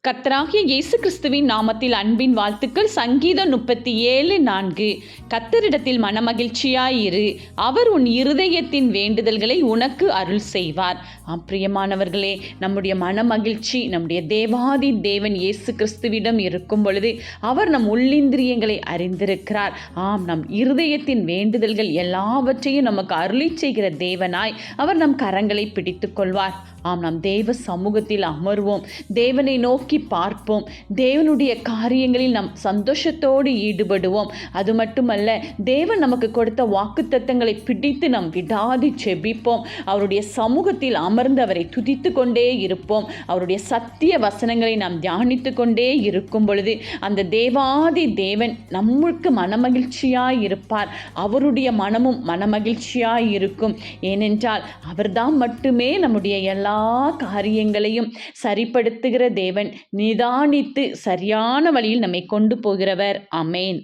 கர்த்தராகிய இயேசு கிறிஸ்துவின் நாமத்தில் அன்பின் வாழ்த்துக்கள். சங்கீதம் 37:4. கர்த்தரிடத்தில் மனமகிழ்ச்சியாயிரு, அவர் உன் இருதயத்தின் வேண்டுதல்களை உனக்கு அருள் செய்வார். பிரியமானவர்களே, நம்முடைய மனமகிழ்ச்சி நம்முடைய தேவாதி தேவன் இயேசு கிறிஸ்துவிடம் இருக்கும் பொழுது அவர் நம் உள்ளிந்திரியங்களை அறிந்திருக்கிறார். நம் இருதயத்தின் வேண்டுதல்கள் எல்லாவற்றையும் நமக்கு அருளி செய்கிற தேவனாய் அவர் நம் கரங்களை பிடித்து கொள்வார். நாம் தேவ சமூகத்தில் அமர்வோம், தேவனை நோக்கி பார்ப்போம், தேவனுடைய காரியங்களில் நாம் சந்தோஷத்தோடு ஈடுபடுவோம். அது மட்டுமல்ல, தேவன் நமக்கு கொடுத்த வாக்குத்தத்தங்களை பிடித்து நாம் விடாது செபிப்போம். அவருடைய சமூகத்தில் அமர்ந்து அவரை துதித்து கொண்டே இருப்போம். அவருடைய சத்திய வசனங்களை நாம் தியானித்து கொண்டே இருக்கும் பொழுது அந்த தேவாதி தேவன் நம்மளுக்கு மனமகிழ்ச்சியாய் இருப்பார். அவருடைய மனமும் மனமகிழ்ச்சியாய் இருக்கும். ஏனென்றால் அவர்தான் மட்டுமே நம்முடைய எல்லா காரியங்களையும் சரிப்படுத்துகிற தேவன், நிதானித்து சரியான வழியில் நம்மை கொண்டு போகிறவர். ஆமென்.